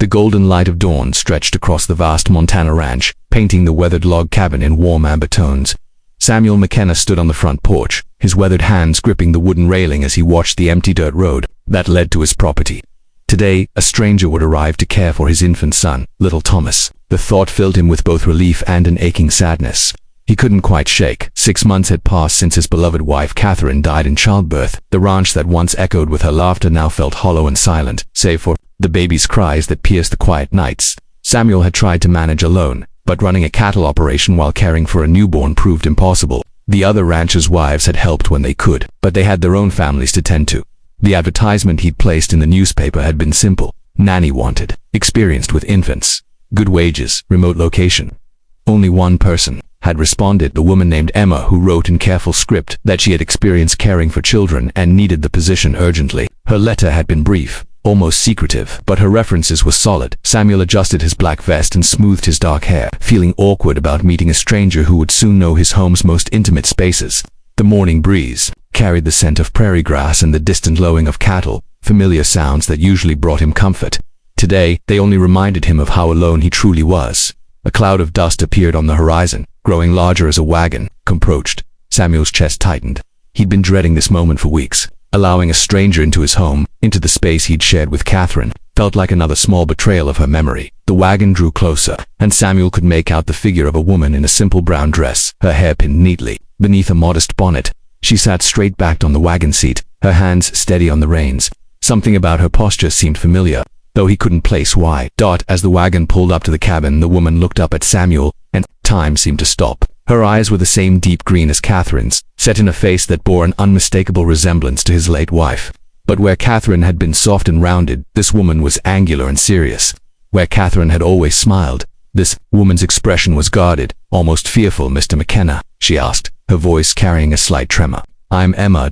The golden light of dawn stretched across the vast Montana ranch, painting the weathered log cabin in warm amber tones. Samuel McKenna stood on the front porch, his weathered hands gripping the wooden railing as he watched the empty dirt road that led to his property. Today, a stranger would arrive to care for his infant son, little Thomas. The thought filled him with both relief and an aching sadness. He couldn't quite shake. 6 months had passed since his beloved wife Catherine died in childbirth. The ranch that once echoed with her laughter now felt hollow and silent, save for the baby's cries that pierced the quiet nights. Samuel had tried to manage alone, but running a cattle operation while caring for a newborn proved impossible. The other ranchers' wives had helped when they could, but they had their own families to tend to. The advertisement he'd placed in the newspaper had been simple. Nanny wanted, experienced with infants, good wages, remote location. Only one person had responded, the woman named Emma, who wrote in careful script that she had experience caring for children and needed the position urgently. Her letter had been brief, almost secretive, but her references were solid. Samuel adjusted his black vest and smoothed his dark hair, feeling awkward about meeting a stranger who would soon know his home's most intimate spaces. The morning breeze carried the scent of prairie grass and the distant lowing of cattle, familiar sounds that usually brought him comfort. Today, they only reminded him of how alone he truly was. A cloud of dust appeared on the horizon, growing larger as a wagon approached. Samuel's chest tightened. He'd been dreading this moment for weeks. Allowing a stranger into his home, into the space he'd shared with Catherine, felt like another small betrayal of her memory. The wagon drew closer, and Samuel could make out the figure of a woman in a simple brown dress, her hair pinned neatly beneath a modest bonnet. She sat straight-backed on the wagon seat, her hands steady on the reins. Something about her posture seemed familiar, though he couldn't place why. As the wagon pulled up to the cabin, the woman looked up at Samuel, and time seemed to stop. Her eyes were the same deep green as Catherine's, set in a face that bore an unmistakable resemblance to his late wife. But where Catherine had been soft and rounded, this woman was angular and serious. Where Catherine had always smiled, this woman's expression was guarded, almost fearful. "Mr. McKenna?" she asked, her voice carrying a slight tremor. "I'm Emma ...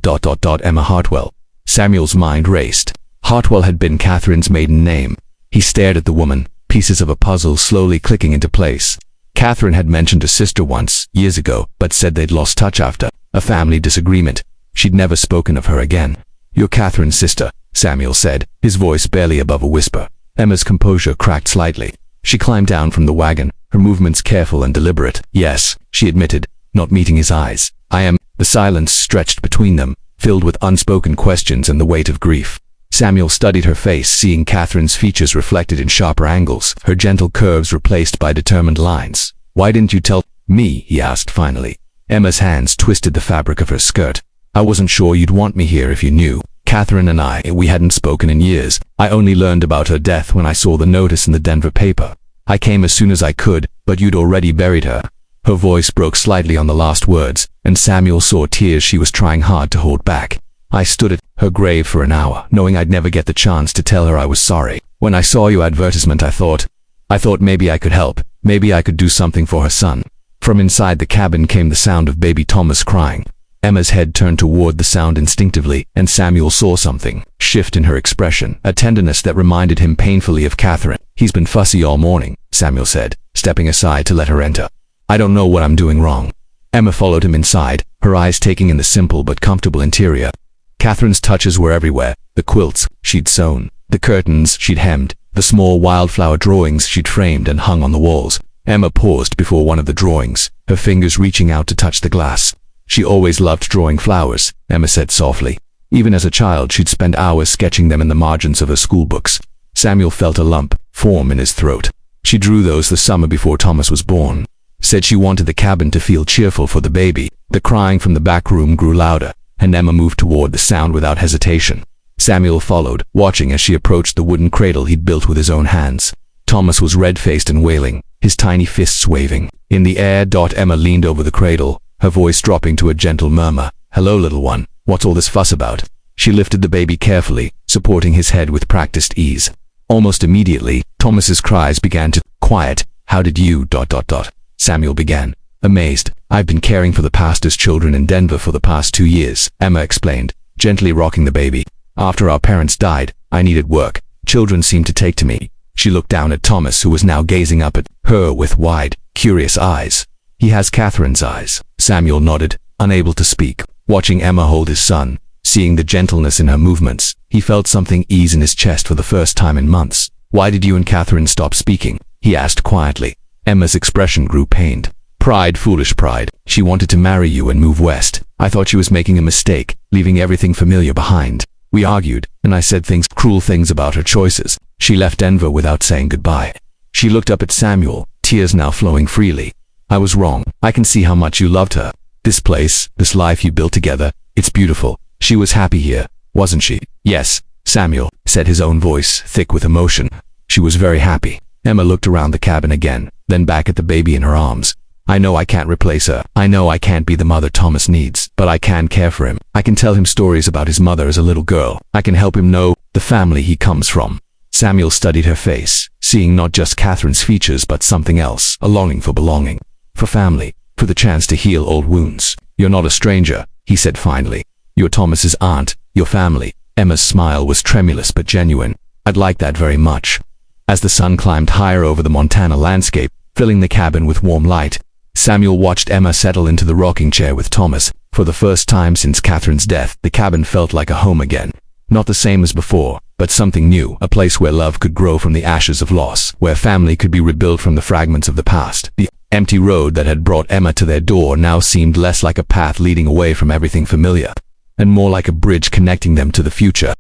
Emma Hartwell." Samuel's mind raced. Hartwell had been Catherine's maiden name. He stared at the woman, pieces of a puzzle slowly clicking into place. Catherine had mentioned her sister once, years ago, but said they'd lost touch after a family disagreement. She'd never spoken of her again. "You're Catherine's sister," Samuel said, his voice barely above a whisper. Emma's composure cracked slightly. She climbed down from the wagon, her movements careful and deliberate. "Yes," she admitted, not meeting his eyes. "I am." The silence stretched between them, filled with unspoken questions and the weight of grief. Samuel studied her face, seeing Catherine's features reflected in sharper angles, her gentle curves replaced by determined lines. "Why didn't you tell me?" he asked finally. Emma's hands twisted the fabric of her skirt. "I wasn't sure you'd want me here if you knew. Catherine and we hadn't spoken in years. I only learned about her death when I saw the notice in the Denver paper. I came as soon as I could, but you'd already buried her." Her voice broke slightly on the last words, and Samuel saw tears she was trying hard to hold back. "I stood at her grave for an hour, knowing I'd never get the chance to tell her I was sorry. When I saw your advertisement, I thought maybe I could help. Maybe I could do something for her son." From inside the cabin came the sound of baby Thomas crying. Emma's head turned toward the sound instinctively, and Samuel saw something shift in her expression, a tenderness that reminded him painfully of Catherine. "He's been fussy all morning," Samuel said, stepping aside to let her enter. "I don't know what I'm doing wrong." Emma followed him inside, her eyes taking in the simple but comfortable interior. Catherine's touches were everywhere: the quilts she'd sewn, the curtains she'd hemmed, the small wildflower drawings she'd framed and hung on the walls. Emma paused before one of the drawings, her fingers reaching out to touch the glass. "She always loved drawing flowers," Emma said softly. "Even as a child, she'd spend hours sketching them in the margins of her school books." Samuel felt a lump form in his throat. "She drew those the summer before Thomas was born. Said she wanted the cabin to feel cheerful for the baby." The crying from the back room grew louder, and Emma moved toward the sound without hesitation. Samuel followed, watching as she approached the wooden cradle he'd built with his own hands. Thomas was red-faced and wailing, his tiny fists waving in the air. Emma leaned over the cradle, her voice dropping to a gentle murmur. "Hello, little one. What's all this fuss about?" She lifted the baby carefully, supporting his head with practiced ease. Almost immediately, Thomas's cries began to quiet. "How did you... Samuel began, amazed. "I've been caring for the pastor's children in Denver for the past 2 years, Emma explained, gently rocking the baby. "After our parents died, I needed work. Children seemed to take to me." She looked down at Thomas, who was now gazing up at her with wide, curious eyes. "He has Catherine's eyes." Samuel nodded, unable to speak, watching Emma hold his son. Seeing the gentleness in her movements, he felt something ease in his chest for the first time in months. Why did you and Catherine stop speaking? He asked quietly. Emma's expression grew pained. Pride, foolish pride. She wanted to marry you and move west. I thought she was making a mistake, leaving everything familiar behind. We argued, and I said cruel things about her choices. She left Denver without saying goodbye. She looked up at Samuel, tears now flowing freely. I was wrong. I can see how much you loved her. This place, this life you built together, it's beautiful. She was happy here, wasn't she? Yes, Samuel said, his own voice thick with emotion. She was very happy. Emma looked around the cabin again, then back at the baby in her arms. I know I can't replace her. I know I can't be the mother Thomas needs, but I can care for him. I can tell him stories about his mother as a little girl. I can help him know the family he comes from. Samuel studied her face, seeing not just Catherine's features but something else, a longing for belonging, for family, for the chance to heal old wounds. You're not a stranger, he said finally. You're Thomas's aunt, your family. Emma's smile was tremulous but genuine. I'd like that very much. As the sun climbed higher over the Montana landscape, filling the cabin with warm light, Samuel watched Emma settle into the rocking chair with Thomas. For the first time since Catherine's death, the cabin felt like a home again. Not the same as before, but something new, a place where love could grow from the ashes of loss, where family could be rebuilt from the fragments of the past. The empty road that had brought Emma to their door now seemed less like a path leading away from everything familiar, and more like a bridge connecting them to the future.